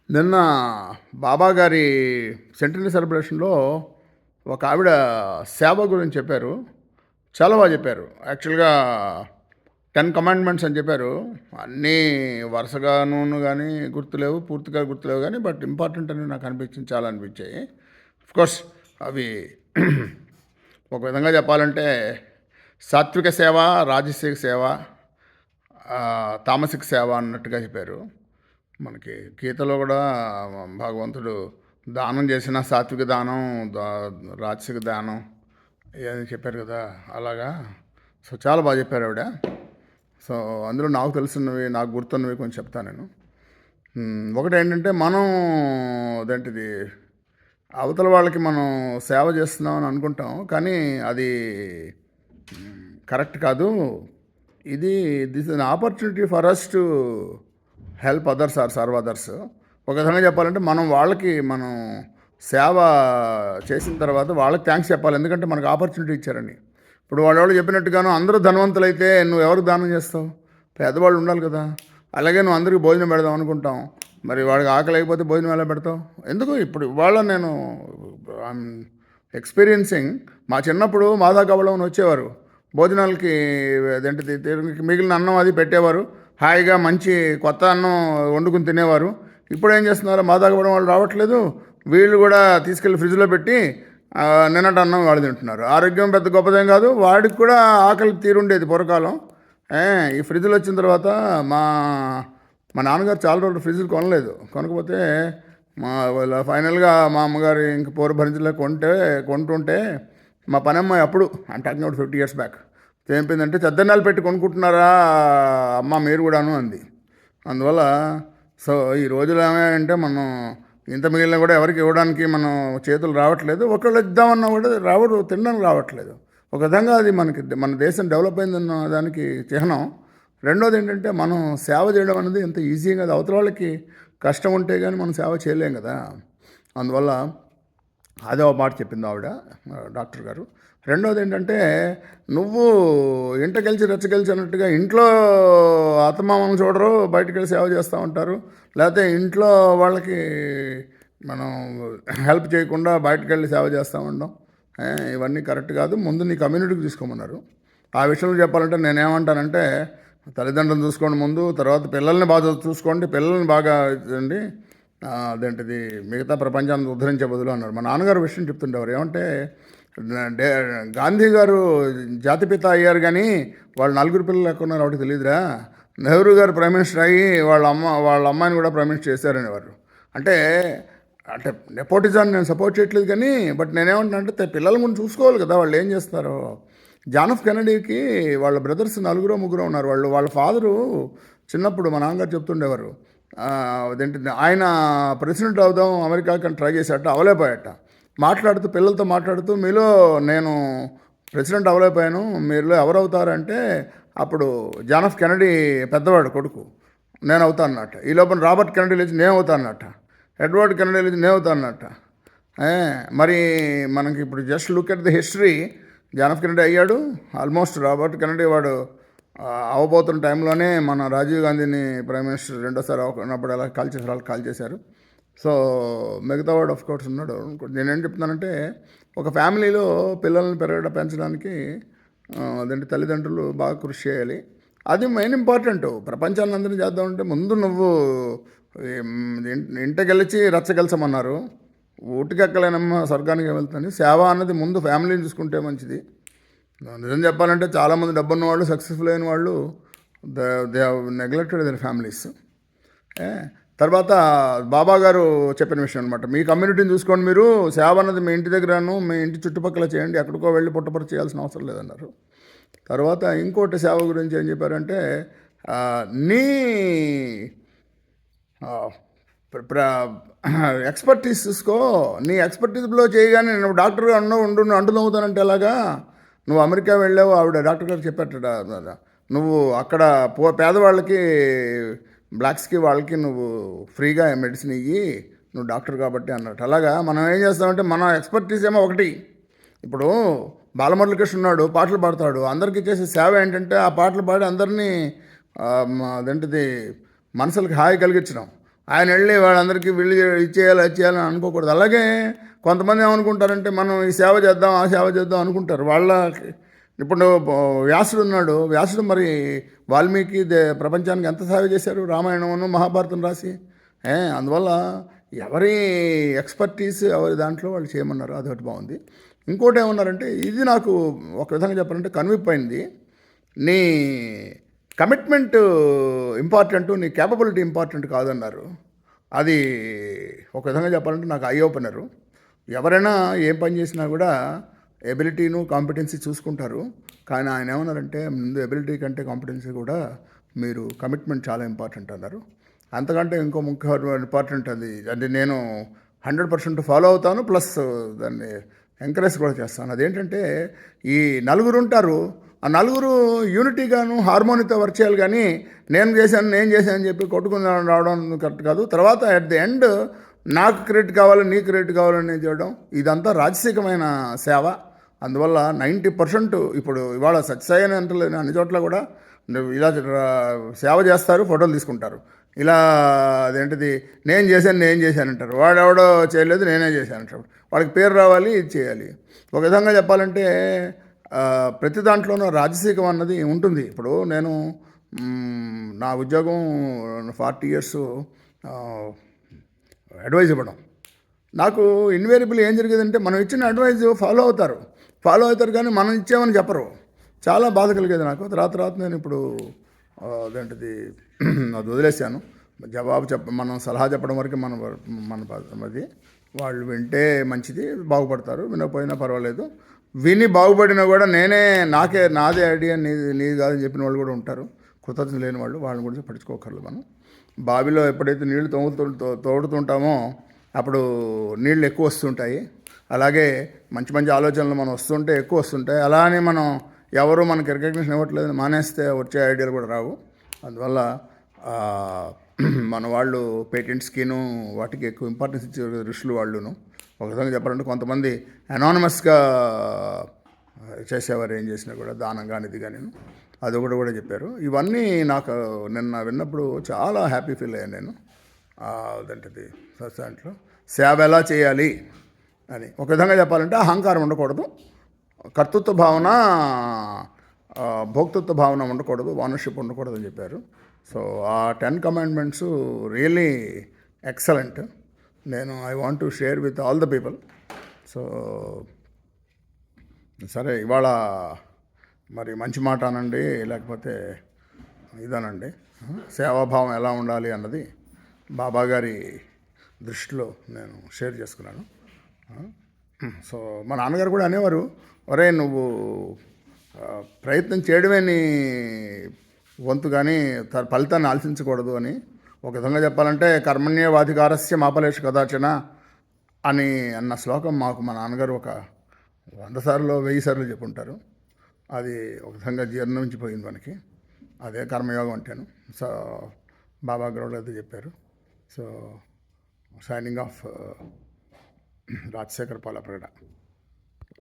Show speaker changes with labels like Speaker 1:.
Speaker 1: నిన్న బాబా గారి సెంటనరీ సెలబ్రేషన్‌లో ఒక ఆవిడ సేవ గురించి చెప్పారు. చాలా బాగా చెప్పారు. యాక్చువల్‌గా 10 కమాండ్‌మెంట్స్ అని చెప్పారు. అన్నీ వరుసగాను గాని గుర్తులేవు, పూర్తిగా గుర్తులేవు గానీ బట్ ఇంపార్టెంట్ అని నాకు అనిపించింది. చాలా అనిపించాయి. ఆఫ్‌కోర్స్ అవి ఒక విధంగా చెప్పాలంటే సాత్విక సేవ, రాజసిక సేవ, తామసిక సేవ అన్నట్టుగా చెప్పారు. మనకి గీతలో కూడా భగవంతుడు దానం చేసిన సాత్విక దానం, రాజసిక దానం ఇవన్నీ చెప్పారు కదా అలాగా. సో చాలా బాగా చెప్పారు ఆవిడ. సో అందులో నాకు తెలిసినవి, నాకు గుర్తున్నవి కొంచెం చెప్తాను నేను. ఒకటేంటంటే మనం అదేంటిది అవతల వాళ్ళకి మనం సేవ చేస్తున్నాం అని అనుకుంటాం, కానీ అది కరెక్ట్ కాదు. This is an opportunity for us to help others or serve others. ఒక విధంగా చెప్పాలంటే మనం సేవ చేసిన తర్వాత వాళ్ళకి థ్యాంక్స్ చెప్పాలి, ఎందుకంటే మనకు ఆపర్చునిటీ ఇచ్చారని. ఇప్పుడు వాళ్ళు చెప్పినట్టుగాను అందరూ ధనవంతులైతే నువ్వు ఎవరికి దానం చేస్తావు? పేదవాళ్ళు ఉండాలి కదా. అలాగే నువ్వు అందరికీ భోజనం పెడదాం అనుకుంటాం, మరి వాడికి ఆకలి అయిపోతే భోజనం ఎలా పెడతావు? ఎందుకు ఇప్పుడు ఇవాళ నేను ఎక్స్పీరియన్సింగ్, మా చిన్నప్పుడు మాదా కవలం వచ్చేవారు భోజనాలకి, అదేంటిది మిగిలిన అన్నం అది పెట్టేవారు, హాయిగా మంచి కొత్త అన్నం వండుకుని తినేవారు. ఇప్పుడు ఏం చేస్తున్నారు? మాదాగపడం వాళ్ళు రావట్లేదు, వీళ్ళు కూడా తీసుకెళ్ళి ఫ్రిడ్జ్లో పెట్టి నిన్నటి అన్నం వాళ్ళు తింటున్నారు. ఆరోగ్యం పెద్ద గొప్పదేం కాదు, వాడికి కూడా ఆకలి తీరుండేది పూర్వకాలం. ఈ ఫ్రిడ్జ్లు వచ్చిన తర్వాత మా మా నాన్నగారు చాలా రోజులు ఫ్రిడ్జ్లు కొనలేదు. కొనకపోతే ఫైనల్గా మా అమ్మగారు ఇంక పూర్వ భరించలే కొంటుంటే మా పనమ్మాయి అప్పుడు అంటే 50 years బ్యాక్ ఏంపిందంటే, చెద్దన్నాలు పెట్టి కొనుక్కుంటున్నారా అమ్మ మీరు కూడాను అంది. అందువల్ల సో ఈ రోజులు ఏమంటే మనం ఇంత మిగిలిన కూడా ఎవరికి ఇవ్వడానికి మనం చేతులు రావట్లేదు. ఒకళ్ళు ఇద్దామన్నా కూడా తినడానికి రావట్లేదు. ఒక విధంగా అది మన దేశం డెవలప్ అయిందన్న దానికి చిహ్నం. రెండోది ఏంటంటే, మనం సేవ చేయడం అనేది ఎంత ఈజీగా, అది అవతల వాళ్ళకి కష్టం ఉంటే కానీ మనం సేవ చేయలేం కదా. అందువల్ల అదే ఒక మాట చెప్పింది ఆవిడ, డాక్టర్ గారు. రెండోది ఏంటంటే, నువ్వు ఇంటకెలిచి రెచ్చగెలిచి అన్నట్టుగా ఇంట్లో అత్తమామను చూడరు, బయటకు వెళ్ళి సేవ చేస్తూ ఉంటారు. లేకపోతే ఇంట్లో వాళ్ళకి మనం హెల్ప్ చేయకుండా బయటకు వెళ్ళి సేవ చేస్తూ ఉండడం, ఇవన్నీ కరెక్ట్ కాదు. ముందు నీ కమ్యూనిటీకి తీసుకోమన్నారు. ఆ విషయంలో చెప్పాలంటే నేనేమంటానంటే, తల్లిదండ్రులను చూసుకోండి ముందు, తర్వాత పిల్లల్ని బాగా చూసుకోండి, పిల్లల్ని బాగా అండి అదేంటిది మిగతా ప్రపంచాన్ని ఉద్ధరించే బదులు అన్నారు. మా నాన్నగారు విషయం చెప్తుండేవారు. ఏమంటే, గాంధీ గారు జాతిపిత అయ్యారు కానీ వాళ్ళు 4 పిల్లలు ఎక్కున్నారు వాటికి తెలియదురా. నెహ్రూ గారు ప్రైమ్ మినిస్టర్ అయ్యి వాళ్ళ అమ్మాయిని కూడా ప్రైమ్ మినిస్టర్ చేశారనేవారు. అంటే అంటే నెపోటిజాన్ని నేను సపోర్ట్ చేయట్లేదు, కానీ బట్ నేనేమంటున్నా అంటే పిల్లల గురించి చూసుకోవాలి కదా, వాళ్ళు ఏం చేస్తారు. జాన్ ఎఫ్ కెనడీకి వాళ్ళ బ్రదర్స్ 4 ఉన్నారు. వాళ్ళ ఫాదరు చిన్నప్పుడు మా నాన్నగారు చెప్తుండేవారు, అదేంటి ఆయన ప్రెసిడెంట్ అవుదాం అమెరికాకి ట్రై చేశాట, అవలేకపోయాట. పిల్లలతో మాట్లాడుతూ మీలో నేను ప్రెసిడెంట్ అవ్వలేకపోయాను, మీరులో ఎవరు అవుతారంటే అప్పుడు జాన్ ఎఫ్ కెనడీ పెద్దవాడు కొడుకు నేను అవుతానన్నట్ట. ఈ లోపల రాబర్ట్ కెనడీ లేచి నేను అవుతానన్నట్ట, ఎడ్వర్డ్ కెనడీ లేచి నేను అవుతానన్నట్ట. మరి మనకి ఇప్పుడు just look at the history, John F Kennedy అయ్యాడు, ఆల్మోస్ట్ రాబర్ట్ కెనడీ వాడు అవ్వబోతున్న టైంలోనే మన రాజీవ్ గాంధీని ప్రైమ్ మినిస్టర్ రెండోసారి ఉన్నప్పుడు అలా కాల్ చేశారు. సో మిగతా వాడు ఆఫ్ కోర్స్ ఉన్నాడు. నేనేం చెప్తున్నానంటే, ఒక ఫ్యామిలీలో పిల్లల్ని పెంచడానికి అదేంటి తల్లిదండ్రులు బాగా కృషి చేయాలి. అది మెయిన్ ఇంపార్టెంట్. ప్రపంచాన్ని అందరినీ చేద్దామంటే ముందు నువ్వు ఇంటకెళ్ళి రచ్చగెలిచమన్నారు, ఊటికెక్కలేనమ్మ స్వర్గానికి వెళ్తాను. సేవ అన్నది ముందు ఫ్యామిలీని చూసుకుంటే మంచిది. నిజం చెప్పాలంటే చాలామంది డబ్బున్న వాళ్ళు, సక్సెస్ఫుల్ అయిన వాళ్ళు, they have neglected there families. తర్వాత బాబా గారు చెప్పిన విషయం అనమాట, మీ కమ్యూనిటీని చూసుకోండి, మీరు సేవ అన్నది మీ ఇంటి దగ్గరను మీ ఇంటి చుట్టుపక్కల చేయండి, ఎక్కడికో వెళ్ళి పుట్టపర్తి చేయాల్సిన అవసరం లేదన్నారు. తర్వాత ఇంకోటి సేవ గురించి ఏం చెప్పారంటే, నీ ఎక్స్పర్టీస్ చూసుకో, నీ ఎక్స్పర్టీస్లో చేయగానే నువ్వు డాక్టర్గా అంటునవుతానంటే ఎలాగా. నువ్వు అమెరికా వెళ్ళావు, ఆవిడ డాక్టర్ గారు చెప్పారట, నువ్వు అక్కడ పేదవాళ్ళకి, బ్లాక్స్కి వాళ్ళకి నువ్వు ఫ్రీగా మెడిసిన్ ఇయ్యి, నువ్వు డాక్టర్ కాబట్టి అన్నట్టు. అలాగా మనం ఏం చేస్తామంటే, మన ఎక్స్పర్టీస్ ఏమో ఒకటి. ఇప్పుడు బాలమురళీకృష్ణ ఉన్నాడు, పాటలు పాడతాడు, అందరికీ చేసే సేవ ఏంటంటే ఆ పాటలు పాడి అందరినీ అదేంటిది మనసులకి హాయి కలిగించడం. ఆయన వెళ్ళి వాళ్ళందరికీ వీళ్ళు ఇచ్చేయాలి అది చేయాలని అనుకోకూడదు. అలాగే కొంతమంది ఏమనుకుంటారంటే మనం ఈ సేవ చేద్దాం ఆ సేవ చేద్దాం అనుకుంటారు. వాళ్ళకి ఇప్పుడు వ్యాసుడు ఉన్నాడు. వ్యాసుడు మరి వాల్మీకి ప్రపంచానికి ఎంత సేవ చేశారు, రామాయణమును మహాభారతం రాసి. అందువల్ల ఎవరి ఎక్స్పర్టీస్ ఎవరి దాంట్లో వాళ్ళు చేయమన్నారు, అదొకటి బాగుంది. ఇంకోటి ఏమన్నారంటే, ఇది నాకు ఒక విధంగా చెప్పాలంటే కనువిప్పైంది. నీ కమిట్మెంట్ ఇంపార్టెంట్, నీ క్యాపబిలిటీ ఇంపార్టెంట్ కాదన్నారు. అది ఒక విధంగా చెప్పాలంటే నాకు ఐ ఓపెనరు. ఎవరైనా ఏం పని చేసినా కూడా ఎబిలిటీను కాంపిటెన్సీ చూసుకుంటారు. కానీ ఆయన ఏమన్నారంటే, ముందు ఎబిలిటీ కంటే కాంపిటెన్సీ కూడా మీరు కమిట్మెంట్ చాలా ఇంపార్టెంట్ అన్నారు. అంతకంటే ఇంకో ముఖ్య ఇంపార్టెంట్ అది నేను 100% ఫాలో అవుతాను, ప్లస్ దాన్ని ఎంకరేజ్ కూడా చేస్తాను. అదేంటంటే, ఈ నలుగురు ఉంటారు, ఆ నలుగురు యూనిటీగాను హార్మోనీతో వర్క్ చేయాలి. కానీ నేను చేశాను అని చెప్పి కొట్టుకుని రావడం కరెక్ట్ కాదు. తర్వాత అట్ ది ఎండ్ నాకు క్రెడిట్ కావాలి, నీ క్రెడిట్ కావాలని చేయడం, ఇదంతా రాజసికమైన సేవ. అందువల్ల 90% ఇప్పుడు ఇవాళ సత్యసాయి అని అంటలేదు, అన్ని చోట్ల కూడా ఇలా సేవ చేస్తారు, ఫోటోలు తీసుకుంటారు. ఇలా అదేంటిది నేను చేశాను అంటారు. వాడు ఎవడో చేయలేదు, నేనే చేశాను అంటారు. వాడికి పేరు రావాలి, ఇది చేయాలి. ఒక విధంగా చెప్పాలంటే ప్రతి దాంట్లోనూ రాజసీకం అన్నది ఉంటుంది. ఇప్పుడు నేను నా ఉద్యోగం 40 years అడ్వైజ్ ఇవ్వడం. నాకు ఇన్వేరియబుల్ ఏం జరిగేదంటే, మనం ఇచ్చిన అడ్వైజ్ ఫాలో అవుతారు కానీ మనం ఇచ్చామని చెప్పరు. చాలా బాధ కలిగేది నాకు. తర్వాత నేను ఇప్పుడు అదేంటిది అది వదిలేశాను. జవాబు మనం సలహా చెప్పడం వరకు అది వాళ్ళు వింటే మంచిది, బాగుపడతారు. వినకపోయినా పర్వాలేదు. విని బాగుపడినా కూడా నాదే ఐడియా నీది కాదని చెప్పిన వాళ్ళు కూడా ఉంటారు. కృతజ్ఞత లేని వాళ్ళు, వాళ్ళని గురించి పట్టించుకోకర్లేదు. మనం బావిలో ఎప్పుడైతే నీళ్లు తోడుతుంటామో అప్పుడు నీళ్ళు ఎక్కువ వస్తుంటాయి. అలాగే మంచి మంచి ఆలోచనలు మనం వస్తుంటే ఎక్కువ వస్తుంటాయి. అలా అని మనం ఎవరు మనకి రికగ్నిషన్ ఇవ్వట్లేదు మానేస్తే వచ్చే ఐడియాలు కూడా రావు. అందువల్ల మన వాళ్ళు పేటెంట్స్కిను వాటికి ఎక్కువ ఇంపార్టెన్స్ ఇచ్చే ఋషులు వాళ్ళును. ఒక విధంగా చెప్పాలంటే కొంతమంది అనానమస్గా చేసేవారు, ఏం చేసినా కూడా దానం కానీ ఇది కానీ అదొకటి కూడా చెప్పారు. ఇవన్నీ నాకు నిన్న విన్నప్పుడు చాలా హ్యాపీ ఫీల్ అయ్యాను నేను. అదంటది దాంట్లో సేవ ఎలా చేయాలి అని ఒక విధంగా చెప్పాలంటే అహంకారం ఉండకూడదు, కర్తృత్వ భావన భోక్తృత్వ భావన ఉండకూడదు, ఓనర్షిప్ ఉండకూడదు అని చెప్పారు. సో ఆ 10 commandments really excellent. I want to share with all the people. So సరే, ఇవాళ మరి మంచి మాట అనండి, లేకపోతే ఇదనండి, సేవాభావం ఎలా ఉండాలి అన్నది బాబా గారి దృష్టిలో నేను షేర్ చేసుకున్నాను. సో మా నాన్నగారు కూడా అనేవారు, ఒరే నువ్వు ప్రయత్నం చేయడమే నీ వంతు కానీ ఫలితాన్ని ఆలోచించకూడదు అని. ఒక విధంగా చెప్పాలంటే కర్మణ్యేవాధికారస్య మాపలేషు కదాచన అన్న శ్లోకం మాకు మా నాన్నగారు ఒక 100 సార్లు 1000 సార్లు చెప్పుంటారు. అది ఒక విధంగా జీర్ణించిపోయింది మనకి. అదే కర్మయోగం అంటాను. సో బాబా గారు అయితే చెప్పారు. So signing off Rajasekhar పాలప్రగడ.